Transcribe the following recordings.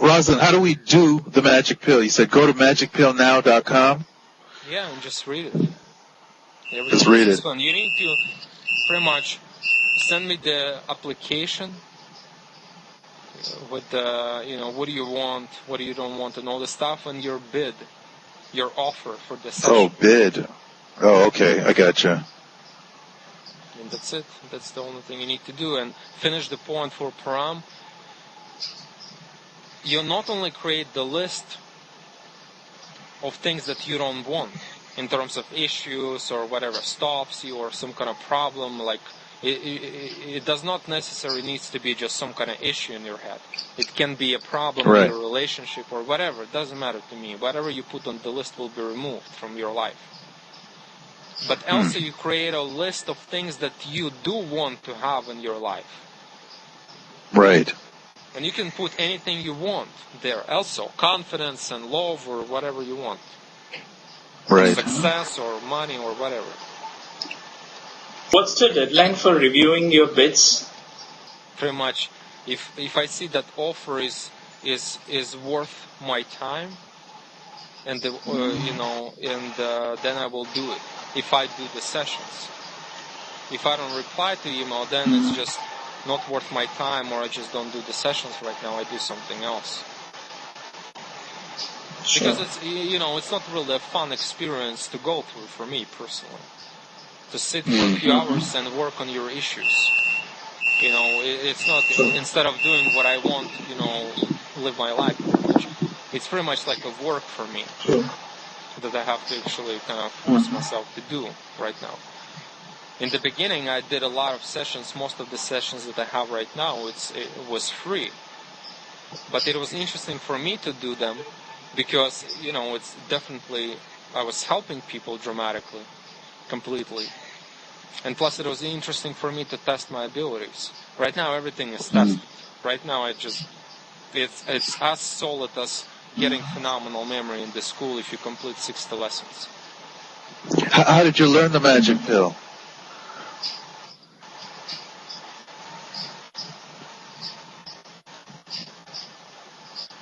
Rosalind, how do we do the Magic Pill? You said go to magicpillnow.com? Yeah, and just read it. Just read it. Fun. You need to pretty much send me the application with the, what do you want, what do you don't want, and all the stuff, and your bid, your offer for the session. Oh, bid. Oh, okay. I gotcha. And that's it. That's the only thing you need to do. And finish the point for Param. You not only create the list of things that you don't want in terms of issues or whatever stops you or some kind of problem, like it does not necessarily needs to be just some kind of issue in your head. It can be a problem in your relationship or whatever. It doesn't matter to me. Whatever you put on the list will be removed from your life. But also you create a list of things that you do want to have in your life. Right. And you can put anything you want there also. Confidence and love or whatever you want. Right. Success or money or whatever. What's the deadline for reviewing your bids? Pretty much, if I see that offer is worth my time, and then I will do it. If I do the sessions, if I don't reply to email, then it's just not worth my time, or I just don't do the sessions right now. I do something else. Sure. Because it's not really a fun experience to go through for me personally. To sit for a few hours and work on your issues. It's not, instead of doing what I want, live my life pretty much. It's pretty much like a work for me that I have to actually kind of force myself to do right now. In the beginning, I did a lot of sessions. Most of the sessions that I have right now, it was free. But it was interesting for me to do them because, it's definitely, I was helping people dramatically. Completely. And plus it was interesting for me to test my abilities. Right now everything is tested. Right now it's as solid as getting phenomenal memory in the school if you complete 60 lessons. How did you learn the Magic Pill?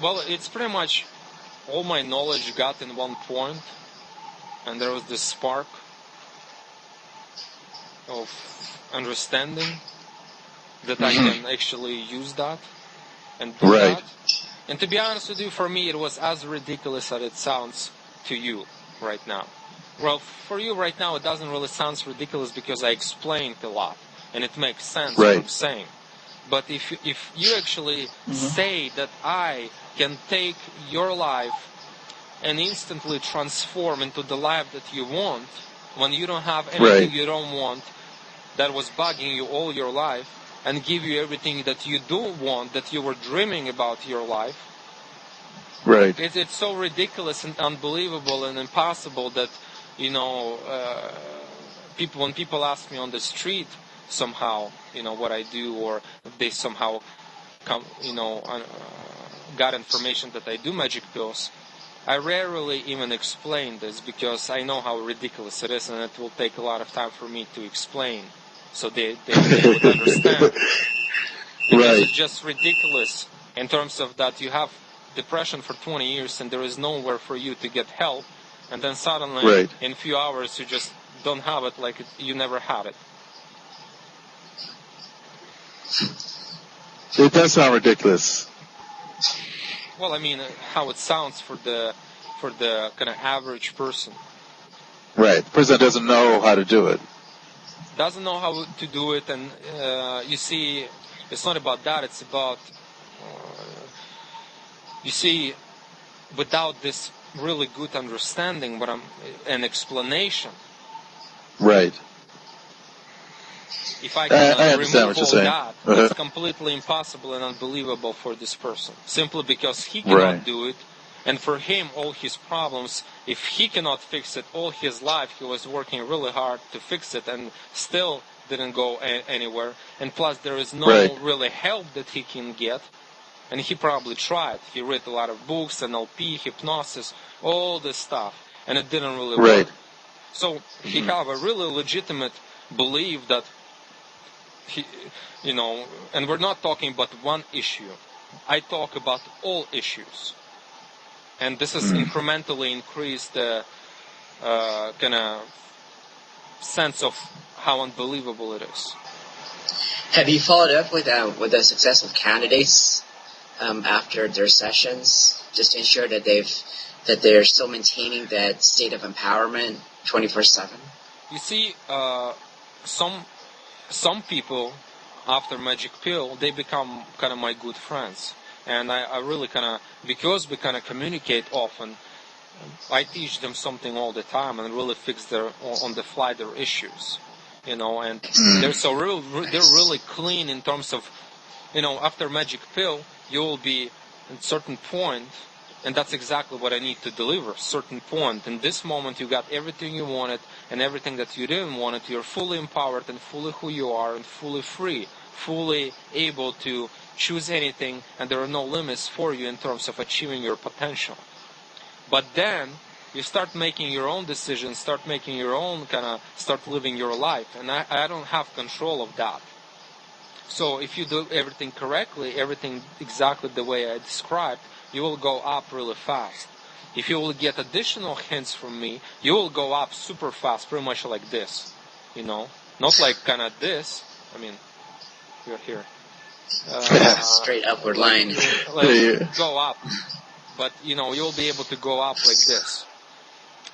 Well, it's pretty much all my knowledge got in one point, and there was this spark of understanding that I can actually use that and do that. And to be honest with you, for me it was as ridiculous as it sounds to you right now. Well, for you right now it doesn't really sound ridiculous because I explained a lot and it makes sense what I'm saying. But if you actually say that I can take your life and instantly transform into the life that you want, when you don't have anything you don't want that was bugging you all your life, and give you everything that you do want, that you were dreaming about your life. Right. It's so ridiculous and unbelievable and impossible that, when people ask me on the street somehow, what I do, or they somehow got information that I do magic pills, I rarely even explain this because I know how ridiculous it is, and it will take a lot of time for me to explain, so they would understand. Because it's just ridiculous in terms of that you have depression for 20 years and there is nowhere for you to get help, and then suddenly in a few hours you just don't have it like you never had it. It does sound ridiculous. Well, I mean, how it sounds for the kind of average person. Right. The person doesn't know how to do it. Doesn't know how to do it, and you see, it's not about that. It's about you see, without this really good understanding, an explanation. Right. If I can remove all that, it's completely impossible and unbelievable for this person. Simply because he cannot do it, and for him, all his problems, if he cannot fix it, all his life he was working really hard to fix it and still didn't go anywhere. And plus there is no really help that he can get. And he probably tried. He read a lot of books, NLP, hypnosis, all this stuff. And it didn't really work. So he have a really legitimate belief that he, and we're not talking about one issue. I talk about all issues. And this has incrementally increased the kind of sense of how unbelievable it is. Have you followed up with the successful candidates after their sessions, just to ensure that they're still maintaining that state of empowerment 24/7? You see, some people after Magic Pill, they become kind of my good friends, and I really kind of, because we kind of communicate often, I teach them something all the time and really fix their on the fly their issues, you know, and they're really clean in terms of, you know, after Magic Pill you will be at a certain point, and that's exactly what I need to deliver, certain point. In this moment you got everything you wanted, and everything that you didn't want it, you're fully empowered and fully who you are and fully free, fully able to choose anything, and there are no limits for you in terms of achieving your potential. But then you start making your own decisions, start making your own start living your life, and I don't have control of that. So if you do everything correctly, everything exactly the way I described, you will go up really fast. If you will get additional hints from me, you will go up super fast, pretty much like this, you know, not like kind of this. I mean, you're here. Straight upward line. Go up, but you know, you'll be able to go up like this.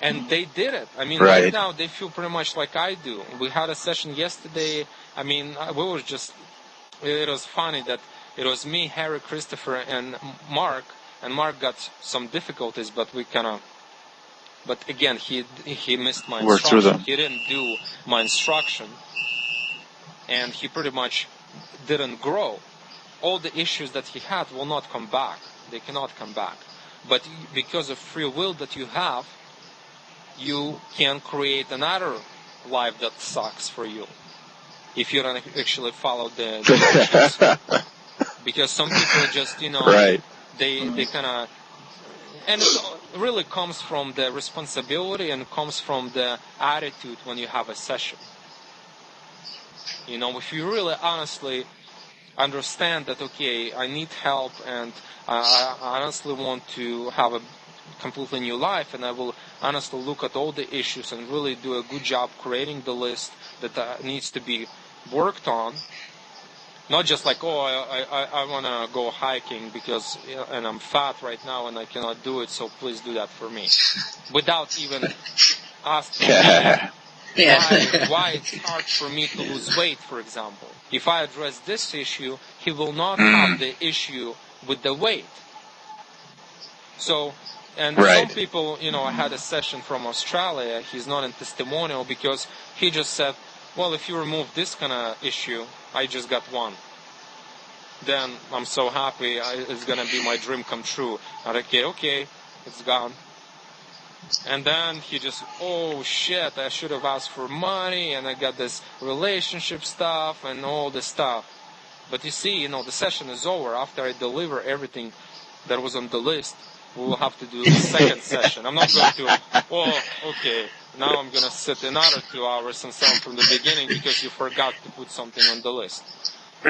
And they did it. I mean, right now they feel pretty much like I do. We had a session yesterday. I mean, we were just. It was funny that it was me, Harry, Christopher, and Mark. And Mark got some difficulties, but we kind of. But again, he missed my worked through instruction. them. He didn't do my instruction, and he pretty much didn't grow. All the issues that he had will not come back. They cannot come back. But because of free will that you have, you can create another life that sucks for you if you don't actually follow the directions. Because some people just, you know, they kind of, and it really comes from the responsibility and comes from the attitude when you have a session. You know, if you really honestly understand that, okay, I need help and I honestly want to have a completely new life, and I will honestly look at all the issues and really do a good job creating the list that needs to be worked on. Not just like, oh, I want to go hiking because, and I'm fat right now and I cannot do it, so please do that for me. Without even asking me why it's hard for me to lose weight, for example. If I address this issue, he will not have the issue with the weight. So, and some people, you know, I had a session from Australia, he's not in testimonial because he just said, well, if you remove this kind of issue, I just got one. Then I'm so happy, it's going to be my dream come true. I'm like, okay, it's gone. And then he just, oh shit, I should have asked for money, and I got this relationship stuff and all this stuff. But you see, you know, the session is over. After I deliver everything that was on the list, we will have to do the second session. I'm not going to, oh, okay, now I'm going to sit another 2 hours and start from the beginning because you forgot to put something on the list.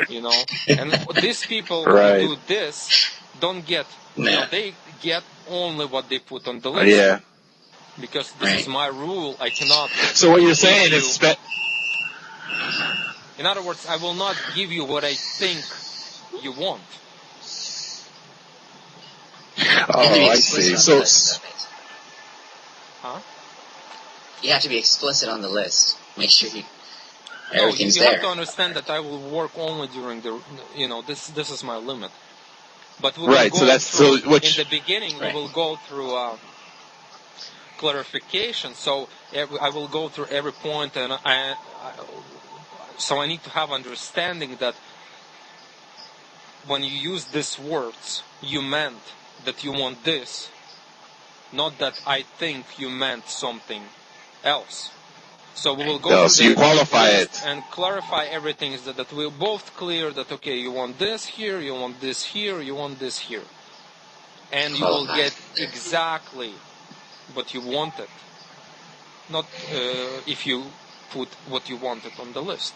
You know? And these people who do this don't get, you know, they get only what they put on the list. Yeah. Because this is my rule, I cannot. So what you're saying is, in other words, I will not give you what I think you want. Oh, I see. So, you have to be explicit on the list. Make sure everything's you there. have to understand that I will work only during the, you know, this is my limit. But we will go through, in the beginning, we will go through clarification. So I will go through every point, and so I need to have understanding that when you use these words, you meant that you want this, not that I think you meant something else. So we will go through qualify it and clarify everything, is that we're both clear that, okay, you want this here, you want this here, you want this here. And you will get exactly what you wanted, not if you put what you wanted on the list.